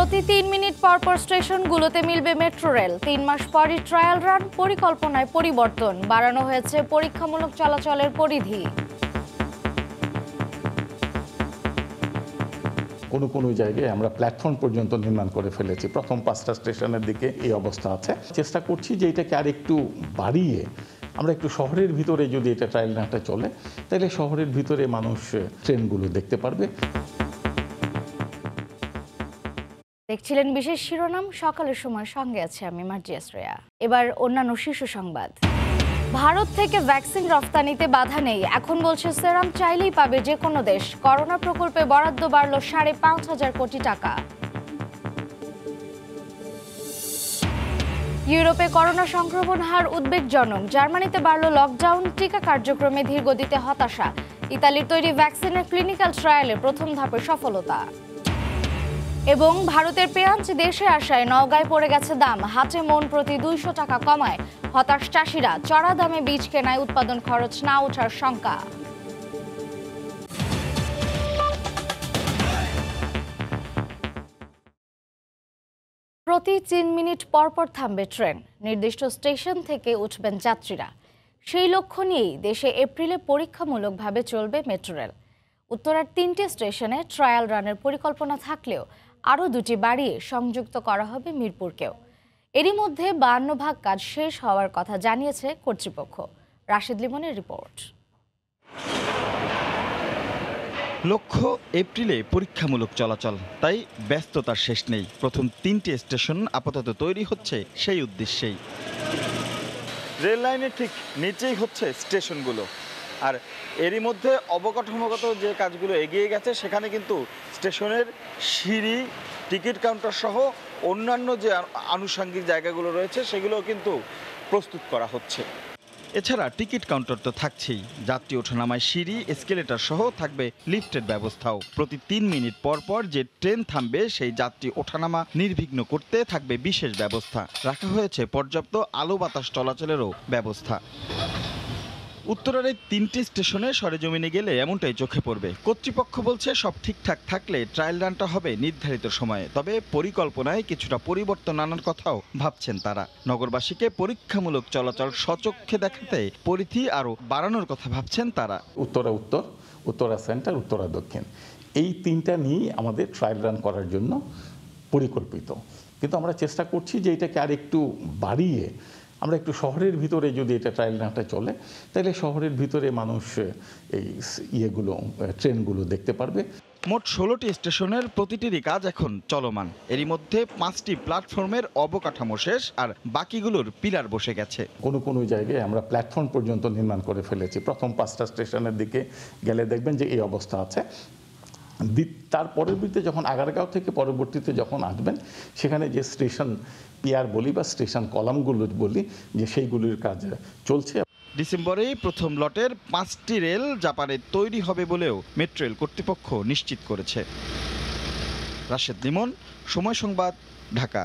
প্রতি ৩ মিনিট পর পর স্টেশনগুলোতে মিলবে মেট্রো রেল। ৩ মাস পরই ট্রায়াল রান, পরিকল্পনায় পরিবর্তন, বাড়ানো হয়েছে পরীক্ষামূলক চলাচলের পরিধি। কোনো জায়গায় আমরা প্ল্যাটফর্ম পর্যন্ত নির্মাণ করে ফেলেছি। প্রথম 5টা স্টেশনের দিকে এই অবস্থা আছে। চেষ্টা করছি যে এটাকে আর একটু বাড়িয়ে আমরা একটু শহরের ভিতরে যদি এটা ট্রায়াল রানটা চলে, তাহলে শহরের ভিতরে মানুষ ট্রেনগুলো দেখতে পারবে। দেখছিলেন বিশেষ শিরোনাম, সকালের সময় সঙ্গে আছে আমি মার্জিয়া শ্রেয়া। এবার অন্যান্য শীর্ষ সংবাদ। ভারত থেকে ভ্যাকসিন রফতানিতে বাধা নেই, এখন বলছে সেরাম চাইলেই পাবে যে কোনো দেশ। করোনা প্রকল্পে বরাদ্দ বাড়ল 5,500 কোটি টাকা। ইউরোপে করোনা সংক্রমণ হার উদ্বেগজনক, জার্মানিতে বাড়ল লকডাউন, টিকা কার্যক্রমে ধীরগতিতে হতাশা। ইতালির তৈরি ভ্যাকসিনের ক্লিনিক্যাল ট্রায়ালে প্রথম ধাপে সফলতা। এবং ভারতের পেঁয়াজ দেশে আসায় নওগাঁয় পড়ে গেছে দাম, হাটে মন প্রতি 200 টাকা কমায় হতাশ চাষিরা। চড়া দামে বীজ কেনায় উৎপাদন খরচ না ওঠার শঙ্কা। প্রতি 3 মিনিট পর পর থামবে ট্রেন, নির্দিষ্ট স্টেশন থেকে উঠবেন যাত্রীরা। সেই লক্ষ্য নিয়েই দেশে এপ্রিলে পরীক্ষামূলকভাবে চলবে মেট্রো রেল। উত্তরার 3টে স্টেশনে ট্রায়াল রানের পরিকল্পনা থাকলেও আরও 2টি বাড়িয়ে সংযুক্ত করা হবে মিরপুরকেও। এরই মধ্যে 52 ভাগ কাজ শেষ হওয়ার কথা জানিয়েছে কর্তৃপক্ষ। রাশেদ লিমনের রিপোর্ট। লক্ষ্য এপ্রিলে পরীক্ষামূলক চলাচল, তাই ব্যস্ততার শেষ নেই। প্রথম 3টে স্টেশন আপাতত তৈরি হচ্ছে সেই উদ্দেশ্যেই। রেল লাইনের ঠিক নিচেই হচ্ছে স্টেশনগুলো, আর এরই মধ্যে অবকাঠামোগত যে কাজগুলো এগিয়ে গেছে, সেখানে কিন্তু স্টেশনের সিঁড়ি, টিকিট কাউন্টার সহ অন্যান্য যে আনুষঙ্গিক জায়গাগুলো রয়েছে সেগুলো কিন্তু প্রস্তুত করা হচ্ছে। এছাড়া টিকিট কাউন্টার তো থাকছেই, যাত্রী ওঠানামায় সিঁড়ি, এসকেলেটর সহ থাকবে লিফটের ব্যবস্থাও। প্রতি 3 মিনিট পর পর যে ট্রেন থামবে সেই যাত্রী ওঠানামা নির্বিঘ্ন করতে থাকবে বিশেষ ব্যবস্থা। রাখা হয়েছে পর্যাপ্ত আলো বাতাস চলাচলেরও ব্যবস্থা। উত্তরার এই 3টি স্টেশনে সরেজমিনে গেলে এমনটাই চোখে পড়বে। কর্তৃপক্ষ বলছে সব ঠিকঠাক থাকলে ট্রায়াল রানটা হবে নির্ধারিত সময়ে, তবে পরিকল্পনায় কিছুটা পরিবর্তন আনার কথাও ভাবছেন তারা। নগরবাসীকে পরীক্ষামূলক চলাচল স্বচক্ষে দেখাতে পরিধি আরও বাড়ানোর কথা ভাবছেন তারা। উত্তরা উত্তর, উত্তরা সেন্টার, উত্তরা দক্ষিণ, এই 3টা নিয়েই আমাদের ট্রায়াল রান করার জন্য পরিকল্পিত। কিন্তু আমরা চেষ্টা করছি যে এটাকে আর একটু বাড়িয়ে আমরা একটু শহরের ভিতরে যদি এটা ট্রায়াল রানটা চলে, তাহলে শহরের ভিতরে মানুষ এই ট্রেনগুলো দেখতে পারবে। মোট 16টি স্টেশনের প্রতিটিরই কাজ এখন চলমান। এরই মধ্যে 5টি প্ল্যাটফর্মের অবকাঠামো শেষ, আর বাকিগুলোর পিলার বসে গেছে। কোনো জায়গায় আমরা প্ল্যাটফর্ম পর্যন্ত নির্মাণ করে ফেলেছি। প্রথম 5টা স্টেশনের দিকে গেলে দেখবেন যে এই অবস্থা আছে। তার পরবর্তীতে যখন আগারগাঁও থেকে পরবর্তীতে যখন আসবেন, সেখানে যে স্টেশন পিয়ার বলি বা স্টেশন কলামগুলো বলি, যে সেইগুলির কাজ চলছে। ডিসেম্বরেই প্রথম লটের 5টি রেল জাপানে তৈরি হবে বলেও মেট্রো রেল কর্তৃপক্ষ নিশ্চিত করেছে। রাশেদ লিমন, সময় সংবাদ, ঢাকা।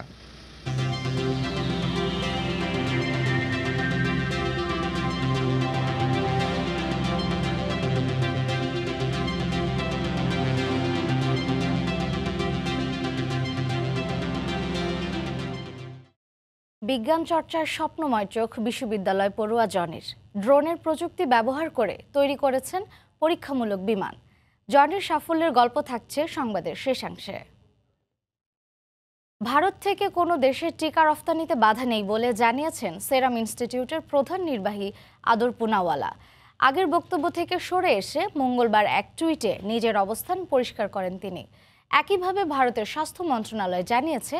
বিজ্ঞান চর্চার স্বপ্নময় চোখ বিশ্ববিদ্যালয় পড়ুয়া জনির। ড্রোনের প্রযুক্তি ব্যবহার করে তৈরি করেছেন পরীক্ষামূলক বিমান। জনির সাফল্যের গল্প থাকছে সংবাদের শেষাংশে। ভারত থেকে কোনো দেশের টিকা রফতানিতে বাধা নেই বলে জানিয়েছেন সেরাম ইনস্টিটিউটের প্রধান নির্বাহী আদর পুনাওয়ালা। আগের বক্তব্য থেকে সরে এসে মঙ্গলবার এক টুইটে নিজের অবস্থান পরিষ্কার করেন তিনি। একইভাবে ভারতের স্বাস্থ্য মন্ত্রণালয় জানিয়েছে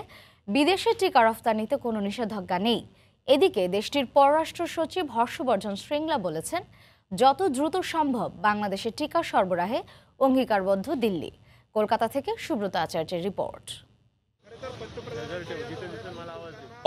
বিদেশে টিকা রফতানিতে কোনো নিষেধাজ্ঞা নেই। এদিকে দেশটির পররাষ্ট্র সচিব হর্ষবর্ধন শ্রিংলা বলেছেন, যত দ্রুত সম্ভব বাংলাদেশে টিকা সরবরাহে অঙ্গীকারবদ্ধ দিল্লি। কলকাতা থেকে সুব্রত আচার্যের রিপোর্ট।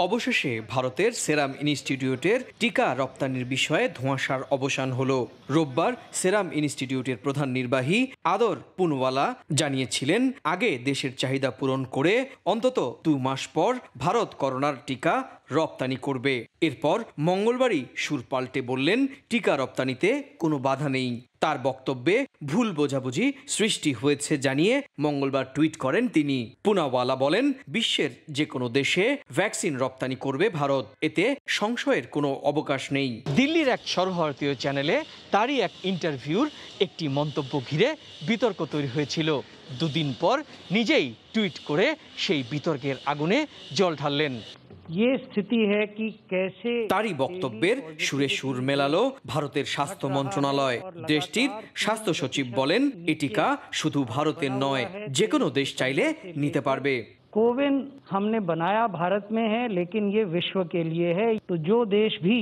অবশেষে ভারতের সেরাম ইনস্টিটিউটের টিকা রপ্তানির বিষয়ে ধোঁয়াশার অবসান হলো। রোববার সেরাম ইনস্টিটিউটের প্রধান নির্বাহী আদর পুনওয়ালা জানিয়েছিলেন, আগে দেশের চাহিদা পূরণ করে অন্তত 2 মাস পর ভারত করোনার টিকা রপ্তানি করবে। এরপর মঙ্গলবারই সুর পাল্টে বললেন, টিকা রপ্তানিতে কোনো বাধা নেই। তার বক্তব্যে ভুল বোঝাবুঝি সৃষ্টি হয়েছে জানিয়ে মঙ্গলবার টুইট করেন তিনি। পুনাওয়ালা বলেন, বিশ্বের যে কোনো দেশে ভ্যাকসিন রপ্তানি করবে ভারত, এতে সংশয়ের কোনো অবকাশ নেই। দিল্লির এক সর্বভারতীয় চ্যানেলে তারই এক ইন্টারভিউর একটি মন্তব্য ঘিরে বিতর্ক তৈরি হয়েছিল। দুদিন পর নিজেই টুইট করে সেই বিতর্কের আগুনে জল ঢাললেন। তারই বক্তব্যের সুরে সুর মেলালো ভারতের স্বাস্থ্য মন্ত্রণালয়। দেশটির স্বাস্থ্য সচিব বলেন, এই টিকা শুধু ভারতের নয়, যে কোনো দেশ চাইলে নিতে পারবে। कोविन हमने बनाया भारत में है, लेकिन ये विश्व के लिए है, तो जो देश भी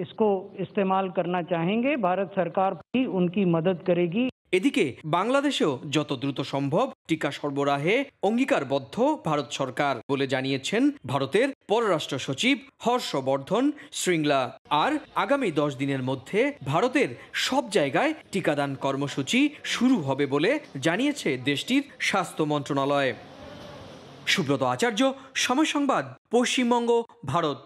इसको इस्तेमाल करना चाहेंगे भारत सरकार भी उनकी मदद करेगी। এদিকে বাংলাদেশেও যত দ্রুত সম্ভব টিকা সরবরাহে অঙ্গীকারবদ্ধ ভারত সরকার বলে জানিয়েছেন ভারতের পররাষ্ট্র সচিব হর্ষবর্ধন শ্রিংলা। আর আগামী 10 দিনের মধ্যে ভারতের সব জায়গায় টিকাদান কর্মসূচি শুরু হবে বলে জানিয়েছে দেশটির স্বাস্থ্য মন্ত্রণালয়। সুব্রত আচার্য, সময় সংবাদ, পশ্চিমবঙ্গ, ভারত।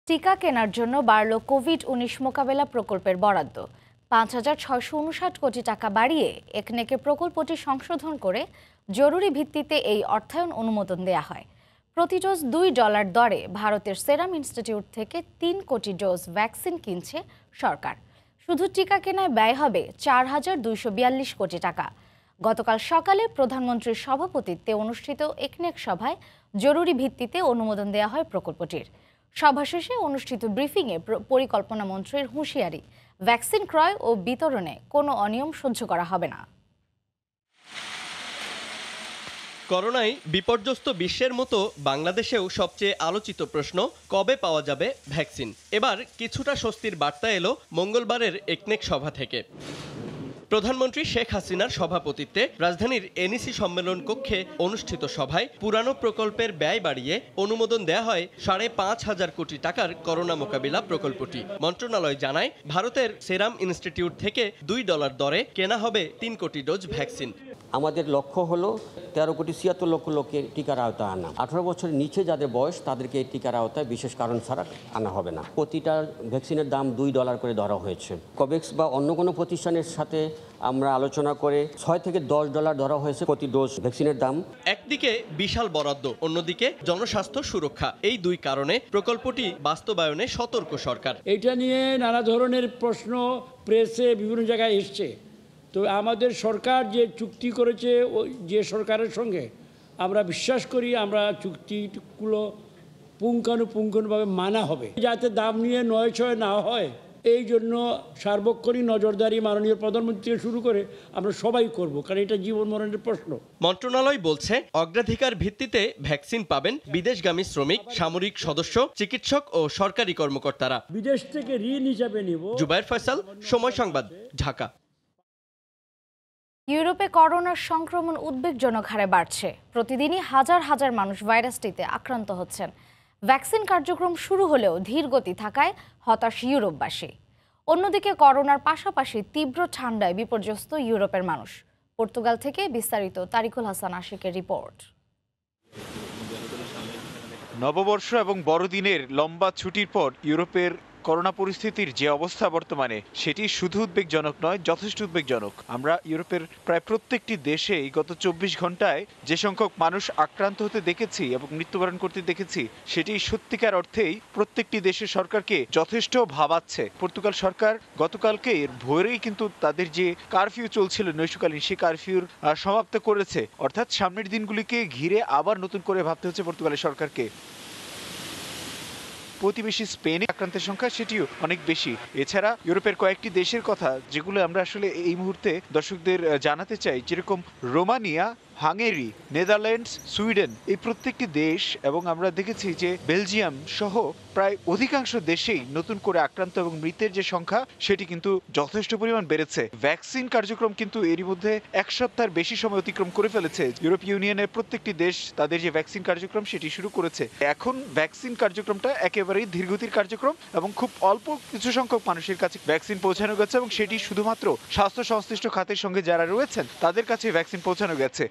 টিকা কেনার জন্য বাড়ল কোভিড-19 মোকাবেলা প্রকল্পের বরাদ্দ। 5,659 কোটি টাকা বাড়িয়ে একনেকে প্রকল্পটি সংশোধন করে জরুরি ভিত্তিতে এই অর্থায়ন অনুমোদন দেয়া হয়। প্রতি ডোজ $2 দরে ভারতের সেরাম ইনস্টিটিউট থেকে 3 কোটি ডোজ ভ্যাকসিন কিনছে সরকার। শুধু টিকা কেনায় ব্যয় হবে 4,242 কোটি টাকা। গতকাল সকালে প্রধানমন্ত্রীর সভাপতিত্বে অনুষ্ঠিত একনেক সভায় জরুরি ভিত্তিতে অনুমোদন দেওয়া হয় প্রকল্পটির। সভা শেষে অনুষ্ঠিত ব্রিফিংয়ে পরিকল্পনা মন্ত্রীর হুঁশিয়ারি, ভ্যাকসিন ক্রয় ও বিতরণে কোনো অনিয়ম সহ্য করা হবে না। করোনায় বিপর্যস্ত বিশ্বের মতো বাংলাদেশেও সবচেয়ে আলোচিত প্রশ্ন, কবে পাওয়া যাবে ভ্যাকসিন। এবার কিছুটা স্বস্তির বার্তা এলো মঙ্গলবারের একনেক সভা থেকে। প্রধানমন্ত্রী শেখ হাসিনার সভাপতিত্বে রাজধানীর এনইসি সম্মেলন কক্ষে অনুষ্ঠিত সভায় পুরানো প্রকল্পের ব্যয় বাড়িয়ে অনুমোদন দেয়া হয় 5,500 কোটি টাকার করোনা মোকাবিলা প্রকল্পটি। মন্ত্রণালয় জানায়, ভারতের সেরাম ইনস্টিটিউট থেকে $2 দরে কেনা হবে 3 কোটি ডোজ ভ্যাকসিন। আমাদের লক্ষ্য হলো 13,76 লক্ষ লোকের টিকার আওতায় আনা। 18 বছরের নিচে যাদের বয়স তাদেরকে এই টিকার আওতায় বিশেষ কারণ ছাড়া আনা হবে না। প্রতিটা ভ্যাকসিনের দাম $2 করে ধরা হয়েছে। কোভ্যাক্স বা অন্য কোনো প্রতিষ্ঠানের সাথে আমরা আলোচনা করে $6 থেকে $10 ধরা হয়েছে প্রতি ডোজ ভ্যাকসিনের দাম। একদিকে বিশাল বরাদ্দ, অন্যদিকে জনস্বাস্থ্য সুরক্ষা, এই দুই কারণে প্রকল্পটি বাস্তবায়নে সতর্ক সরকার। এটা নিয়ে নানা ধরনের প্রশ্ন প্রেসে বিভিন্ন জায়গায় এসছে। তো আমাদের সরকার যে চুক্তি করেছে যে সরকারের সঙ্গে, আমরা বিশ্বাস করি আমরা চুক্তিগুলো পুঙ্খানুপুঙ্খভাবে মানা হবে, যাতে দাম নিয়ে নয়-ছয় না হয়। এই জন্য সার্বক্ষণিক নজরদারি মাননীয় প্রধানমন্ত্রী থেকে শুরু করে আমরা সবাই করব, কারণ এটা জীবন মরণের প্রশ্ন। মন্ত্রণালয় বলছে, অগ্রাধিকার ভিত্তিতে ভ্যাকসিন পাবেন বিদেশগামী শ্রমিক, সামরিক সদস্য, চিকিৎসক ও সরকারি কর্মকর্তারা। বিদেশ থেকে ঋণ হিসাবে নিব। জুবায়ের ফয়সাল, সময় সংবাদ, ঢাকা। ইউরোপে করোনার সংক্রমণ উদ্বেগজনক হারে বাড়ছে। প্রতিদিনই হাজার হাজার মানুষ ভাইরাসটিতে আক্রান্ত হচ্ছেন। ভ্যাকসিন কার্যক্রম শুরু হলেও ধীর গতি থাকায় হতাশ ইউরোপবাসী। অন্যদিকে করোনার পাশাপাশি তীব্র ঠান্ডায় বিপর্যস্ত ইউরোপের মানুষ। পর্তুগাল থেকে বিস্তারিত তারিকুল হাসান আশিকের রিপোর্ট। নববর্ষ এবং বড়দিনের লম্বা ছুটির পর ইউরোপের করোনা পরিস্থিতির যে অবস্থা বর্তমানে, সেটি শুধু উদ্বেগজনক নয়, যথেষ্ট উদ্বেগজনক। আমরা ইউরোপের প্রায় প্রত্যেকটি দেশেই গত 24 ঘন্টায় যে সংখ্যক মানুষ আক্রান্ত হতে দেখেছি এবং মৃত্যুবরণ করতে দেখেছি, সেটি সত্যিকার অর্থেই প্রত্যেকটি দেশের সরকারকে যথেষ্ট ভাবাচ্ছে। পর্তুগাল সরকার গতকালকে ভোরেই কিন্তু তাদের যে কারফিউ চলছিল নৈশকালীন, সেই কারফিউর সমাপ্ত করেছে। অর্থাৎ সামনের দিনগুলিকে ঘিরে আবার নতুন করে ভাবতে হচ্ছে পর্তুগালের সরকারকে। প্রতিবেশী স্পেনে আক্রান্তের সংখ্যা সেটিও অনেক বেশি। এছাড়া ইউরোপের কয়েকটি দেশের কথা যেগুলো আমরা আসলে এই মুহূর্তে দর্শকদের জানাতে চাই, যেরকম রোমানিয়া, হাঙ্গেরি, নেদারল্যান্ডস, সুইডেন, এই প্রত্যেকটি দেশ এবং আমরা দেখেছি যে বেলজিয়াম সহ প্রায় অধিকাংশ দেশেই নতুন করে আক্রান্ত এবং মৃতের যে সংখ্যা সেটি কিন্তু যথেষ্ট পরিমাণ বেড়েছে। ভ্যাকসিন কার্যক্রম কিন্তু এরই মধ্যে 1 সপ্তাহের বেশি সময় অতিক্রম করে ফেলেছে। ইউরোপীয় ইউনিয়নের প্রত্যেকটি দেশ তাদের যে ভ্যাকসিন কার্যক্রম সেটি শুরু করেছে। এখন ভ্যাকসিন কার্যক্রমটা একেবারেই ধীরগতির কার্যক্রম এবং খুব অল্প কিছু সংখ্যক মানুষের কাছে ভ্যাকসিন পৌঁছানো গেছে এবং সেটি শুধুমাত্র স্বাস্থ্য সংশ্লিষ্ট খাতের সঙ্গে যারা রয়েছেন তাদের কাছে ভ্যাকসিন পৌঁছানো গেছে।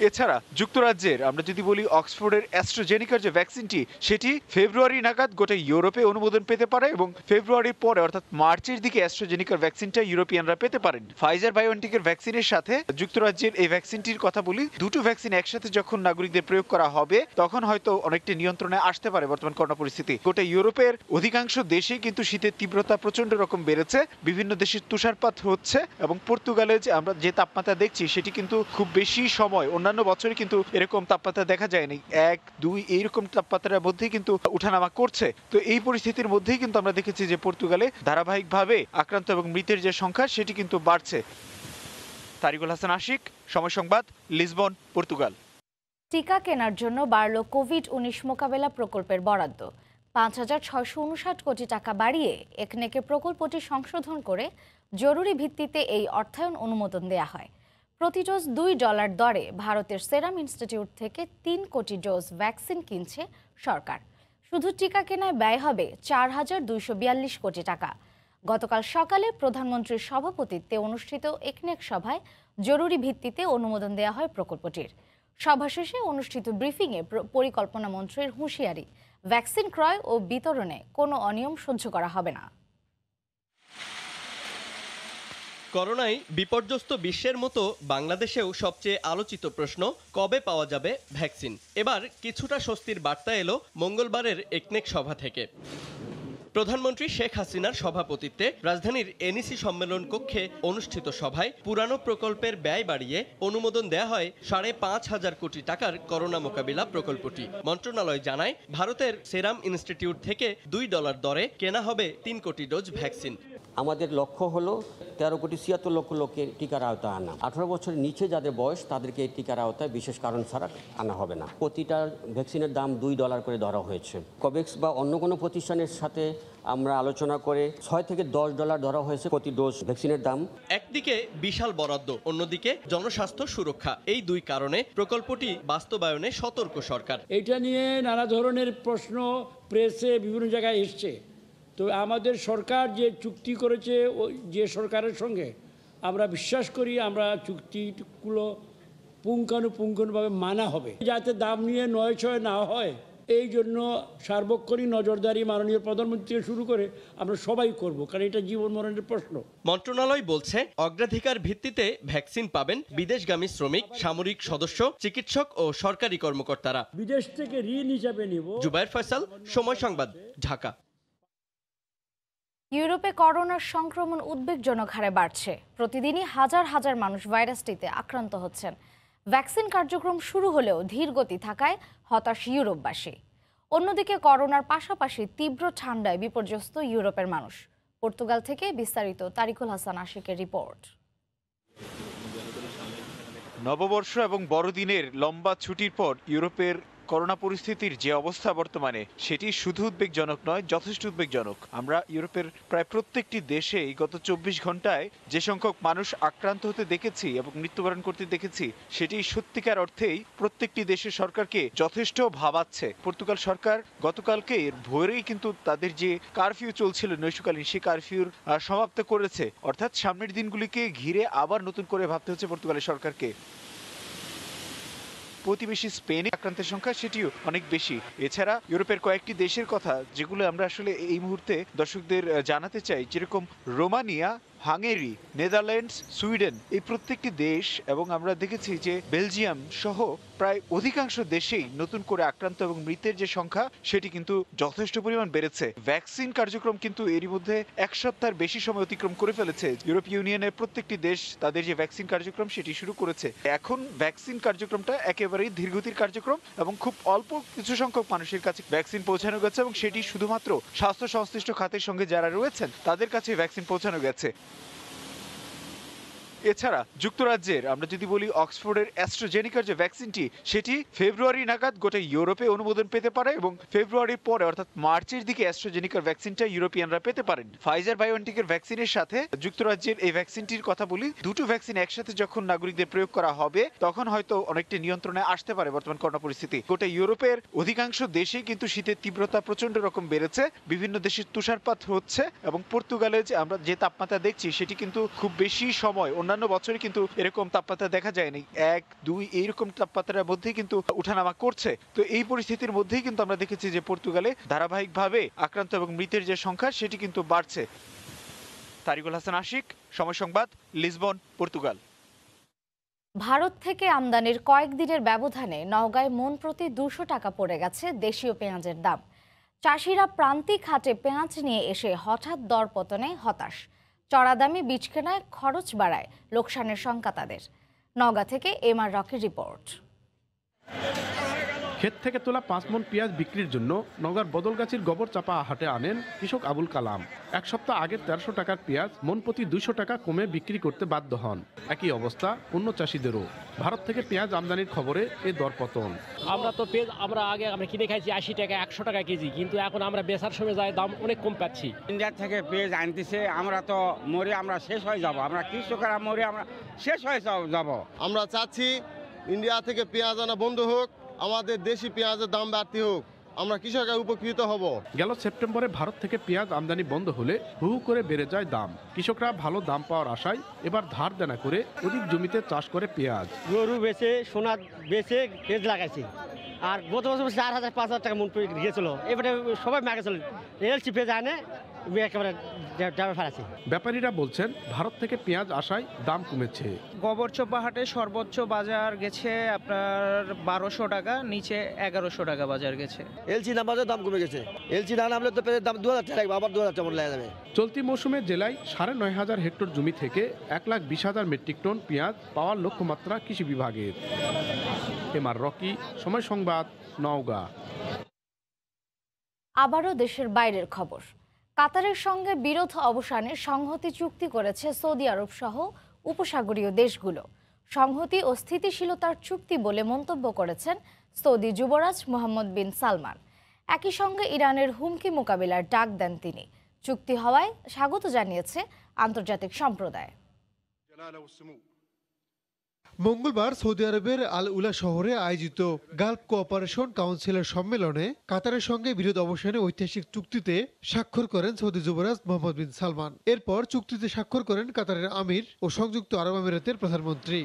এছাড়া যুক্তরাজ্যের আমরা যদি বলি অক্সফোর্ডের অ্যাস্ট্রাজেনিকার যে ভ্যাকসিনটি সেটি ফেব্রুয়ারি নাগাদ গোটা ইউরোপে অনুমোদন পেতে পারে এবং ফেব্রুয়ারির পরে অর্থাৎ মার্চের দিকে অ্যাস্ট্রাজেনিকার ভ্যাকসিনটা ইউরোপিয়ানরা পেতে পারেন। ফাইজার বায়োএনটেকের ভ্যাকসিনের সাথে যুক্তরাজ্যের এই ভ্যাকসিনটির কথা বলি, দুটো ভ্যাকসিন একসাথে যখন নাগরিকদের প্রয়োগ করা হবে তখন হয়তো অনেকটা নিয়ন্ত্রণে আসতে পারে বর্তমান করোনা পরিস্থিতি। গোটা ইউরোপের অধিকাংশ দেশেই কিন্তু শীতের তীব্রতা প্রচন্ড রকম বেড়েছে, বিভিন্ন দেশে তুষারপাত হচ্ছে এবং পর্তুগালে যে আমরা যে তাপমাত্রা দেখছি সেটি কিন্তু খুব বেশি সময় অন্যান্য বছরে কিন্তু এরকম তাপমাত্রা দেখা যায়নি, 1-2 এইরকম তাপমাত্রার মধ্যেই কিন্তু উঠানামা করছে। তো এই পরিস্থিতির মধ্যেই কিন্তু আমরা দেখেছি যে পর্তুগালে ধারাবাহিকভাবে আক্রান্ত এবং মৃতের যে সংখ্যা সেটি কিন্তু বাড়ছে। তারিকুল হাসান আশিক, সময় সংবাদ, লিসবন, পর্তুগাল। টিকা কেনার জন্য বাড়ল কোভিড-19 মোকাবেলা প্রকল্পের বরাদ্দ। 5,659 কোটি টাকা বাড়িয়ে একনেকে প্রকল্পটি সংশোধন করে জরুরি ভিত্তিতে এই অর্থায়ন অনুমোদন দেয়া হয়। প্রতি ডোজ $2 দরে ভারতের সেরাম ইনস্টিটিউট থেকে 3 কোটি ডোজ ভ্যাকসিন কিনছে সরকার। শুধু টিকা কেনায় ব্যয় হবে 4,242 কোটি টাকা। গতকাল সকালে প্রধানমন্ত্রীর সভাপতিত্বে অনুষ্ঠিত একনেক সভায় জরুরি ভিত্তিতে অনুমোদন দেয়া হয় প্রকল্পটির। সভা শেষে অনুষ্ঠিত ব্রিফিংয়ে পরিকল্পনা মন্ত্রীর হুঁশিয়ারি, ভ্যাকসিন ক্রয় ও বিতরণে কোনো অনিয়ম সহ্য করা হবে না। করোনায় বিপর্যস্ত বিশ্বের মতো বাংলাদেশেও সবচেয়ে আলোচিত প্রশ্ন, কবে পাওয়া যাবে ভ্যাকসিন? এবার কিছুটা স্বস্তির বার্তা এলো মঙ্গলবারের একনেক সভা থেকে। প্রধানমন্ত্রী শেখ হাসিনার সভাপতিত্বে রাজধানীর এনইসি সম্মেলন কক্ষে অনুষ্ঠিত সভায় পুরানো প্রকল্পের ব্যয় বাড়িয়ে অনুমোদন দেয়া হয় 5,500 কোটি টাকার করোনা মোকাবিলা প্রকল্পটি। মন্ত্রণালয় জানায়, ভারতের সেরাম ইনস্টিটিউট থেকে $2 দরে কেনা হবে 3 কোটি ডোজ ভ্যাকসিন। আমাদের লক্ষ্য হলো 13,76,00,000 লোকের টিকার আওতায় আনা। 18 বছরের নিচে যাদের বয়স তাদেরকে এই টিকার আওতায় বিশেষ কারণ ছাড়া আনা হবে না। প্রতিটা ভ্যাকসিনের দাম $2 করে ধরা হয়েছে। কোভ্যাক্স বা অন্য কোনো প্রতিষ্ঠানের সাথে আমরা আলোচনা করে $6 থেকে $10 ধরা হয়েছে প্রতি ডোজ ভ্যাকসিনের দাম। একদিকে বিশাল বরাদ্দ, অন্যদিকে জনস্বাস্থ্য সুরক্ষা, এই দুই কারণে প্রকল্পটি বাস্তবায়নে সতর্ক সরকার। এটা নিয়ে নানা ধরনের প্রশ্ন প্রেসে বিভিন্ন জায়গায় এসছে। তো আমাদের সরকার যে চুক্তি করেছে যে সরকারের সঙ্গে আমরা বিশ্বাস করি আমরা চুক্তিগুলো পুঙ্খানুপুঙ্খভাবে মানা হবে, যাতে দাম নিয়ে নয়-ছয় না হয়। এই জন্য সার্বক্ষণিক নজরদারি মাননীয় প্রধানমন্ত্রী থেকে শুরু করে আমরা সবাই করব, কারণ এটা জীবন মরণের প্রশ্ন। মন্ত্রণালয় বলছে, অগ্রাধিকার ভিত্তিতে ভ্যাকসিন পাবেন বিদেশগামী শ্রমিক, সামরিক সদস্য, চিকিৎসক ও সরকারি কর্মকর্তারা। বিদেশ থেকে ঋণ হিসাবে নিব। জুবায়ের ফয়সাল, সময় সংবাদ, ঢাকা। ইউরোপে করোনার সংক্রমণ উদ্বেগজনক হারে বাড়ছে। প্রতিদিনই হাজার হাজার মানুষ ভাইরাসটিতে আক্রান্ত হচ্ছেন। ভ্যাকসিন কার্যক্রম শুরু হলেও ধীর গতি থাকায় হতাশ ইউরোপবাসী। অন্যদিকে করোনার পাশাপাশি তীব্র ঠান্ডায় বিপর্যস্ত ইউরোপের মানুষ। পর্তুগাল থেকে বিস্তারিত তারিকুল হাসান আশিকের রিপোর্ট। নববর্ষ এবং বড়দিনের লম্বা ছুটির পর ইউরোপের করোনা পরিস্থিতির যে অবস্থা বর্তমানে সেটি শুধু উদ্বেগজনক নয়, যথেষ্ট উদ্বেগজনক। আমরা ইউরোপের প্রায় প্রত্যেকটি দেশেই গত 24 ঘন্টায় যে সংখ্যক মানুষ আক্রান্ত হতে দেখেছি এবং মৃত্যুবরণ করতে দেখেছি সেটি সত্যিকার অর্থেই প্রত্যেকটি দেশের সরকারকে যথেষ্ট ভাবাচ্ছে। পর্তুগাল সরকার গতকালকে ভোরেই কিন্তু তাদের যে কারফিউ চলছিল নৈশকালীন, সেই কারফিউর সমাপ্ত করেছে। অর্থাৎ সামনের দিনগুলিকে ঘিরে আবার নতুন করে ভাবতে হচ্ছে পর্তুগালের সরকারকে। প্রতিবেশী স্পেনে আক্রান্তের সংখ্যা সেটিও অনেক বেশি। এছাড়া ইউরোপের কয়েকটি দেশের কথা যেগুলো আমরা আসলে এই মুহূর্তে দর্শকদের জানাতে চাই, যেরকম রোমানিয়া, হাঙ্গেরি, নেদারল্যান্ডস, সুইডেন, এই প্রত্যেকটি দেশ এবং আমরা দেখেছি যে বেলজিয়াম সহ প্রায় অধিকাংশ দেশেই নতুন করে আক্রান্ত এবং মৃতের যে সংখ্যা সেটি কিন্তু যথেষ্ট পরিমাণ বেড়েছে। ভ্যাকসিন কার্যক্রম কিন্তু এরই মধ্যে 1 সপ্তাহের বেশি সময় অতিক্রম করে ফেলেছে। ইউরোপীয় ইউনিয়নের প্রত্যেকটি দেশ তাদের যে ভ্যাকসিন কার্যক্রম সেটি শুরু করেছে। এখন ভ্যাকসিন কার্যক্রমটা একেবারেই ধীরগতির কার্যক্রম এবং খুব অল্প কিছু সংখ্যক মানুষের কাছে ভ্যাকসিন পৌঁছানো গেছে এবং সেটি শুধুমাত্র স্বাস্থ্য সংশ্লিষ্ট খাতের সঙ্গে যারা রয়েছেন তাদের কাছে ভ্যাকসিন পৌঁছানো গেছে। এছাড়া যুক্তরাজ্যের আমরা যদি বলি অক্সফোর্ডের অ্যাস্ট্রাজেনিকার যে ভ্যাকসিনটি সেটি ফেব্রুয়ারি নাগাদ গোটা ইউরোপে অনুমোদন পেতে পারে এবং ফেব্রুয়ারির পরে অর্থাৎ মার্চের দিকে অ্যাস্ট্রাজেনিকার ভ্যাকসিনটা ইউরোপিয়ানরা পেতে পারেন। ফাইজার বায়োএনটেকের ভ্যাকসিনের সাথে যুক্তরাজ্যের এই ভ্যাকসিনটির কথা বলি, দুটো ভ্যাকসিন একসাথে যখন নাগরিকদের প্রয়োগ করা হবে তখন হয়তো অনেকটা নিয়ন্ত্রণে আসতে পারে বর্তমান করোনা পরিস্থিতি। গোটা ইউরোপের অধিকাংশ দেশেই কিন্তু শীতের তীব্রতা প্রচন্ড রকম বেড়েছে, বিভিন্ন দেশে তুষারপাত হচ্ছে এবং পর্তুগালে যে আমরা যে তাপমাত্রা দেখছি সেটি কিন্তু খুব বেশি সময় অন্যান্য বছরে কিন্তু এরকম তাপমাত্রা দেখা যায়নি, 1, 2 এইরকম তাপমাত্রার মধ্যেই কিন্তু উঠানামা করছে। তো এই পরিস্থিতির মধ্যেই কিন্তু আমরা দেখেছি যে পর্তুগালে ধারাবাহিকভাবে আক্রান্ত এবং মৃতের যে সংখ্যা সেটি কিন্তু বাড়ছে। তারিকুল হাসান আশিক, সময় সংবাদ, লিসবন, পর্তুগাল। ভারত থেকে আমদানির কয়েকদিনের ব্যবধানে নওগাঁয় মন প্রতি 200 টাকা পড়ে গেছে দেশীয় পেঁয়াজের দাম। চাষিরা প্রান্তিক হাটে পেঁয়াজ নিয়ে এসে হঠাৎ দরপতনে হতাশ। চড়া দামে বীজ কেনায় খরচ বাড়ায়, লোকসানের শঙ্কা তাদের। নওগাঁ থেকে এমআর রকির রিপোর্ট। ক্ষেত থেকে তোলা 5 মণ পেঁয়াজ বিক্রির জন্য নওগাঁর বদলগাছির গোবর চাপা হাটে আনেন কৃষক আবুল কালাম। এক সপ্তাহ আগে 1300 টাকার পেঁয়াজ মণ প্রতি 200 টাকা কমে বিক্রি করতে বাধ্য হন। একই অবস্থা অন্য চাষিদেরও। ভারত থেকে পেঁয়াজ আমদানির খবরে এ দরপতন। আমরা তো পেঁয়াজ আমরা কিনে খাইছি 80 টাকা 100 টাকা কেজি, কিন্তু এখন আমরা বেচার সময় যায় দাম অনেক কম পাচ্ছি। ইন্ডিয়া থেকে পেঁয়াজ আনতেছে, আমরা তো মরে আমরা শেষ হয়ে যাব, আমরা কৃষকরা মরে আমরা শেষ হয়ে যাব। আমরা চাচ্ছি ইন্ডিয়া থেকে পেঁয়াজ আনা বন্ধ হোক, আমাদের দেশি পেঁয়াজের দাম বাড়তি হোক, আমরা কৃষকরা উপকৃত হব। গেল সেপ্টেম্বরে ভারত থেকে পেঁয়াজ আমদানি বন্ধ হলে হু করে বেড়ে যায় দাম। কৃষকরা ভালো দাম পাওয়ার আশায় এবার ধার দেনা করে অধিক জমিতে চাষ করে পেঁয়াজ। গরু বেচে সোনা বেচে পেঁয়াজ লাগাইছি, আর গত বছর 4000-5000 টাকা মন গিয়েছিল। এবারে সবাই মারা গেছিল, এলসি পেঁয়াজ আনে একেবারে ব্যাপারীরা বলছেন ভারত থেকে পেঁয়াজ আসায় দাম কমেছে। গোবরচোপা হাটে সর্বোচ্চ বাজার গেছে আপনার 1200 টাকা, নিচে 1100 টাকা বাজার গেছে। এলসি নামাজের দাম কমে গেছে, এলসি না নামলে তো পেঁয়াজের দাম 2000 টাকা লাগবে, আবার 2000 টাকা লাগবে। চলতি মৌসুমে জেলায় 9500 হেক্টর জমি থেকে 1,20,000 মেট্রিক টন পেঁয়াজ পাওয়ার লক্ষ্যমাত্রা কৃষি বিভাগের। এমআর রকি, সময় সংবাদ, নওগাঁ। আবারও দেশের বাইরের খবর। কাতারের সঙ্গে বিরোধ অবসানে সংহতি চুক্তি করেছে সৌদি আরব সহ উপসাগরীয় দেশগুলো। সংহতি ও স্থিতিশীলতার চুক্তি বলে মন্তব্য করেছেন সৌদি যুবরাজ মোহাম্মদ বিন সালমান। একই সঙ্গে ইরানের হুমকি মোকাবিলার ডাক দেন তিনি। চুক্তি হওয়ায় স্বাগত জানিয়েছে আন্তর্জাতিক সম্প্রদায়। মঙ্গলবার সৌদি আরবের আল উলা শহরে আয়োজিত গালফ কোঅপারেশন কাউন্সিলের সম্মেলনে কাতারের সঙ্গে বিরোধ অবসানে ঐতিহাসিক চুক্তিতে স্বাক্ষর করেন সৌদি যুবরাজ মোহাম্মদ বিন সালমান। এরপর চুক্তিতে স্বাক্ষর করেন কাতারের আমির ও সংযুক্ত আরব আমিরাতের প্রধানমন্ত্রী।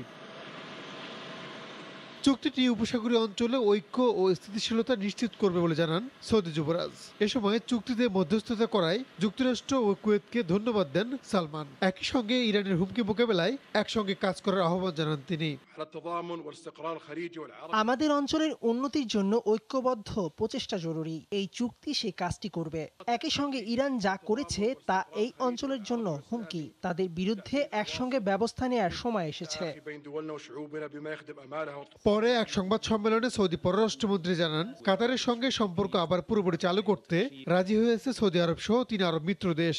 চুক্তিটি উপসাগরীয় অঞ্চলে ঐক্য ও স্থিতিশীলতা নিশ্চিত করবে বলে জানান সৌদি যুবরাজ। এ সময় চুক্তিতে মধ্যস্থতা করায় যুক্তরাষ্ট্র ও কুয়েতকে ধন্যবাদ দেন সালমান। একই সঙ্গে ইরানের হুমকি মোকাবেলায় একসঙ্গে কাজ করার আহ্বান জানান তিনি। আমাদের অঞ্চলের উন্নতির জন্য ঐক্যবদ্ধ প্রচেষ্টা জরুরি। এই চুক্তি সেই কাজটি করবে। একই সঙ্গে ইরান যা করেছে তা এই অঞ্চলের জন্য হুমকি। তাদের বিরুদ্ধে একসঙ্গে ব্যবস্থা নেওয়ার সময় এসেছে। পরে এক সংবাদ সম্মেলনে সৌদি পররাষ্ট্রমন্ত্রী জানান, কাতারের সঙ্গে সম্পর্ক আবার পুরোপুরি চালু করতে রাজি হয়েছে সৌদি আরব সহ 3 আরব মিত্র দেশ।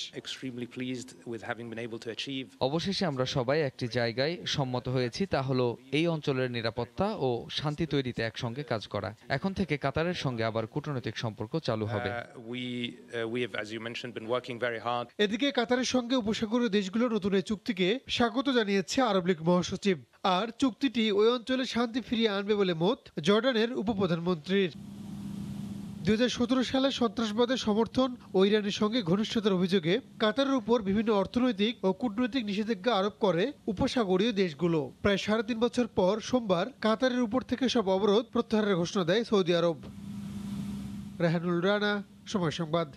অবশেষে আমরা সবাই একটি জায়গায় সম্মত হয়েছি, তা হলো এই অঞ্চলের নিরাপত্তা ও শান্তি তৈরিতে একসঙ্গে কাজ করা। এখন থেকে কাতারের সঙ্গে আবার কূটনৈতিক সম্পর্ক চালু হবে। এদিকে কাতারের সঙ্গে উপসাগরীয় দেশগুলোর নতুন এই চুক্তিকে স্বাগত জানিয়েছে আরব লীগ মহাসচিব। আর চুক্তিটি ওই অঞ্চলে শান্তি ফিরিয়ে আনবে বলে মত জর্ডানের উপপ্রধানমন্ত্রীর। 2017 সালে সন্ত্রাসবাদের সমর্থন ও ইরানের সঙ্গে ঘনিষ্ঠতার অভিযোগে কাতারের উপর বিভিন্ন অর্থনৈতিক ও কূটনৈতিক নিষেধাজ্ঞা আরোপ করে উপসাগরীয় দেশগুলো। প্রায় 3.5 বছর পর সোমবার কাতারের উপর থেকে সব অবরোধ প্রত্যাহারের ঘোষণা দেয় সৌদি আরব। রেহানুল রানা, সময় সংবাদ।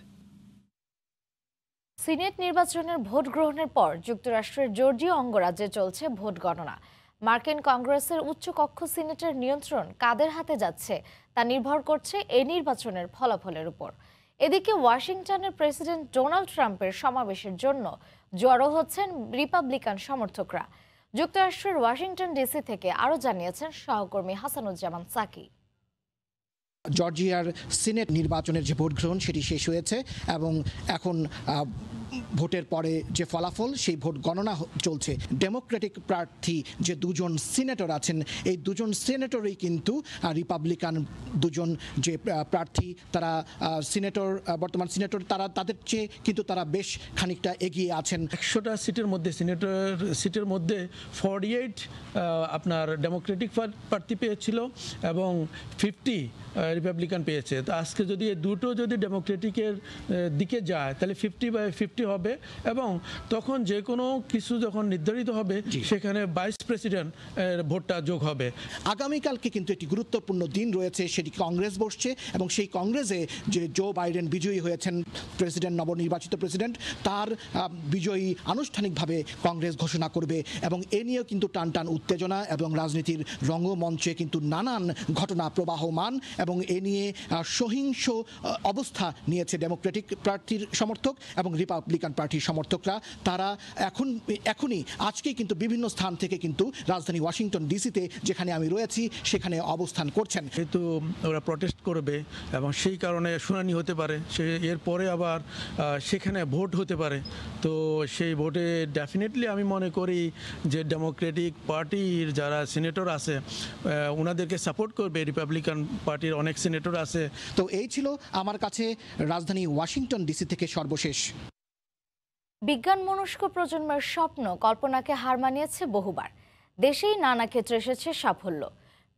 সিনেট নির্বাচনের ভোট গ্রহণের পর যুক্তরাষ্ট্রের জর্জিয়া অঙ্গরাজ্যে চলছে ভোট গণনা। মার্কিন কংগ্রেসের উচ্চকক্ষ সিনেটের নিয়ন্ত্রণ কাদের হাতে যাচ্ছে তা নির্ভর করছে এই নির্বাচনের ফলাফলের উপর। এদিকে ওয়াশিংটনের প্রেসিডেন্ট ডোনাল্ড ট্রাম্পের সমাবেশের জন্য জড়ো হচ্ছেন রিপাবলিকান সমর্থকরা। যুক্তরাষ্ট্রের ওয়াশিংটন ডিসি থেকে আরও জানিয়েছেন সহকর্মী হাসানুজ্জামান সাকি। জর্জিয়ার সিনেট নির্বাচনের যে ভোট গ্রহণ সেটি শেষ হয়েছে এবং এখন ভোটের পরে যে ফলাফল সেই ভোট গণনা চলছে। ডেমোক্রেটিক প্রার্থী যে 2জন সিনেটর আছেন, এই 2জন সিনেটরই কিন্তু রিপাবলিকান 2জন যে প্রার্থী তারা বর্তমান সিনেটর, তাদের চেয়ে কিন্তু তারা বেশ খানিকটা এগিয়ে আছেন। 100টা সিটের মধ্যে সিনেটর সিটের মধ্যে 48 আপনার ডেমোক্রেটিক প্রার্থী পেয়েছিল এবং 50 রিপাবলিকান পেয়েছে। তো আজকে যদি দুটো যদি ডেমোক্রেটিকের দিকে যায় তাহলে 50/50 50-50 হবে এবং তখন যে কোনো কিছু যখন নির্ধারিত হবে সেখানে ভাইস প্রেসিডেন্ট ভোটটা যোগ হবে। আগামীকালকে কিন্তু একটি গুরুত্বপূর্ণ দিন রয়েছে, সেটি কংগ্রেস বসছে এবং সেই কংগ্রেসে যে জো বাইডেন বিজয়ী হয়েছেন, প্রেসিডেন্ট, নবনির্বাচিত প্রেসিডেন্ট, তার বিজয়ী আনুষ্ঠানিকভাবে কংগ্রেস ঘোষণা করবে এবং এ নিয়েও কিন্তু টানটান উত্তেজনা এবং রাজনীতির রঙ্গমঞ্চে কিন্তু নানান ঘটনা প্রবাহমান এবং এ নিয়ে সহিংস অবস্থা নিয়েছে ডেমোক্রেটিক পার্টির সমর্থক এবং রিপাবলিকান পার্টির সমর্থকরা। তারা এখনই আজকেই কিন্তু বিভিন্ন স্থান থেকে কিন্তু রাজধানী ওয়াশিংটন ডিসিতে, যেখানে আমি রয়েছি, সেখানে অবস্থান করছেন। যেহেতু ওরা প্রটেস্ট করবে এবং সেই কারণে শুনানি হতে পারে, এরপরে আবার সেখানে ভোট হতে পারে। তো সেই ভোটে ডেফিনেটলি আমি মনে করি যে ডেমোক্রেটিক পার্টির যারা সিনেটর আছে ওনাদেরকে সাপোর্ট করবে, রিপাবলিকান পার্টির অনেক সিনেটর আছে। তো এই ছিল আমার কাছে রাজধানী ওয়াশিংটন ডিসি থেকে সর্বশেষ। বিজ্ঞান মনস্ক প্রজন্মের স্বপ্ন কল্পনাকে হার মানিয়েছে বহুবার। দেশেই নানা ক্ষেত্রে এসেছে সাফল্য।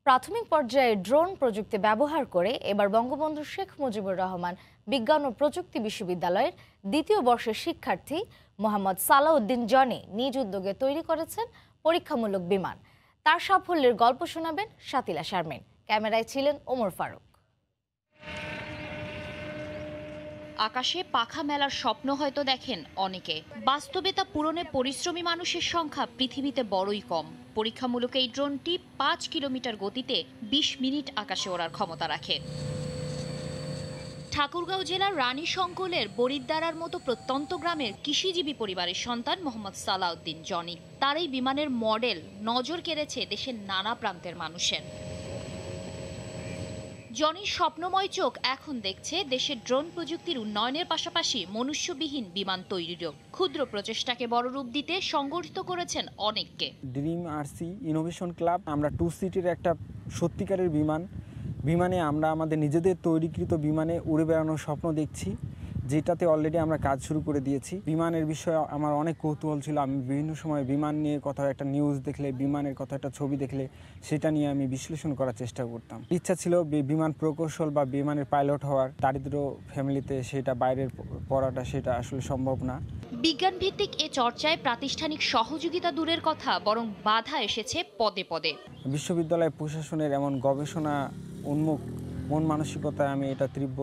প্রাথমিক পর্যায়ে ড্রোন প্রযুক্তি ব্যবহার করে এবার বঙ্গবন্ধু শেখ মুজিবুর রহমান বিজ্ঞান ও প্রযুক্তি বিশ্ববিদ্যালয়ের দ্বিতীয় বর্ষের শিক্ষার্থী মোহাম্মদ সালাউদ্দিন জনি নিজ উদ্যোগে তৈরি করেছেন পরীক্ষামূলক বিমান। তার সাফল্যের গল্প শোনাবেন শাতিলা শারমিন। ক্যামেরায় ছিলেন ওমর ফারুক। আকাশে পাখা মেলার স্বপ্ন হয়তো দেখেন অনেকে, বাস্তবে তা পূরণে পরিশ্রমী মানুষের সংখ্যা পৃথিবীতে বড়ই কম। পরীক্ষামূলক এই ড্রোনটি 5 কিলোমিটার গতিতে 20 মিনিট আকাশে ওড়ার ক্ষমতা রাখে। ঠাকুরগাঁও জেলার রানী শঙ্কলের বরিদ্দারার মতো প্রত্যন্ত গ্রামের কৃষিজীবী পরিবারের সন্তান মোহাম্মদ সালাউদ্দিন জনি। তার এই বিমানের মডেল নজর কেড়েছে দেশের নানা প্রান্তের মানুষের। জনির স্বপ্নময় চোখ এখন দেখছে দেশের ড্রোন প্রযুক্তির উন্নয়নের পাশাপাশি মনুষ্যবিহীন বিমান তৈরিরও। ক্ষুদ্র প্রচেষ্টাকে বড় রূপ দিতে সংগঠিত করেছেন অনেককে। ড্রিম আরসি ইনোভেশন ক্লাব, আমরা 2 সিটের একটা সত্যিকারের বিমানে আমরা আমাদের নিজেদের তৈরিকৃত বিমানে উড়ে বেড়ানোর স্বপ্ন দেখছি, যেটাতে অলরেডি আমরা কাজ শুরু করে দিয়েছি। বিমানের বিষয়ে আমার অনেক কৌতূহল ছিল। আমি বিভিন্ন সময় বিমান নিয়ে কোথাও একটা নিউজ দেখলে, বিমানের কথা একটা ছবি দেখলে সেটা নিয়ে আমি বিশ্লেষণ করার চেষ্টা করতাম। ইচ্ছা ছিল বিমান প্রকৌশল বা বিমানের পাইলট হওয়ার। দারিদ্র ফ্যামিলিতে সেটা বাইরের পড়াটা সেটা আসলে সম্ভব না। বিজ্ঞান ভিত্তিক এ চর্চায় প্রাতিষ্ঠানিক সহযোগিতা দূরের কথা, বরং বাধা এসেছে পদে পদে। বিশ্ববিদ্যালয় প্রশাসনের এমন গবেষণা উন্মুখ মন মানসিকতায় আমি এটা তীব্র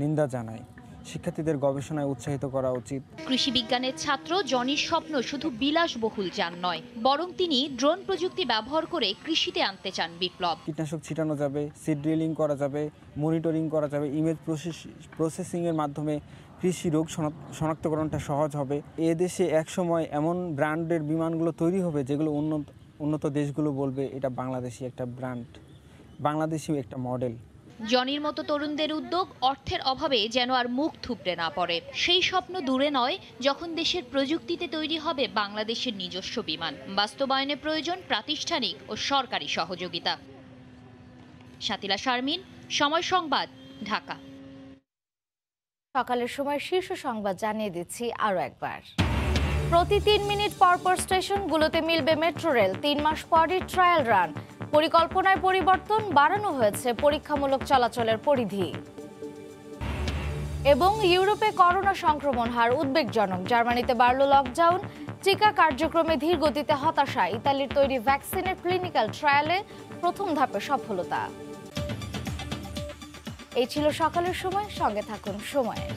নিন্দা জানাই। শিক্ষার্থীদের গবেষণায় উৎসাহিত করা উচিত। কৃষি বিজ্ঞানের ছাত্র জনির স্বপ্ন শুধু বিলাসবহুল যান নয়, বরং তিনি ড্রোন প্রযুক্তি ব্যবহার করে কৃষিতে আনতে চান বিপ্লব। কীটনাশক ছিটানো যাবে, সিড ড্রিলিং করা যাবে, মনিটরিং করা যাবে, ইমেজ প্রসেসিংয়ের মাধ্যমে কৃষি রোগ শনাক্তকরণটা সহজ হবে। এদেশে একসময় এমন ব্র্যান্ডের বিমানগুলো তৈরি হবে যেগুলো উন্নত দেশগুলো বলবে এটা বাংলাদেশি একটা ব্র্যান্ড, বাংলাদেশি একটা মডেল। জনির মতো তরুণদের উদ্যোগ অর্থের অভাবে যেন আর মুখ থুবড়ে না পড়ে। সেই স্বপ্ন দূরে নয়, যখন দেশের প্রযুক্তিতে তৈরি হবে বাংলাদেশের নিজস্ব বিমান। বাস্তবায়নে প্রয়োজন প্রাতিষ্ঠানিক ও সরকারি সহযোগিতা। শাতিলা শারমিন, সময় সংবাদ, ঢাকা। সকালের সময় শীর্ষ সংবাদ জানিয়ে দিচ্ছি আরও একবার। প্রতি 3 মিনিট পরপর স্টেশনগুলোতে মিলবে মেট্রো রেল। 3 মাস পরই ট্রায়াল রান। পরিকল্পনায় পরিবর্তন, বাড়ানো হয়েছে পরীক্ষামূলক চলাচলের পরিধি। এবং ইউরোপে করোনা সংক্রমণ হার উদ্বেগজনক। জার্মানিতে বাড়ল লকডাউন। টিকা কার্যক্রমে ধীর গতিতে হতাশা। ইতালির তৈরি ভ্যাকসিনের ক্লিনিক্যাল ট্রায়ালে প্রথম ধাপে সফলতা। এই ছিল সকালের সময়। সঙ্গে থাকুন সময়ের।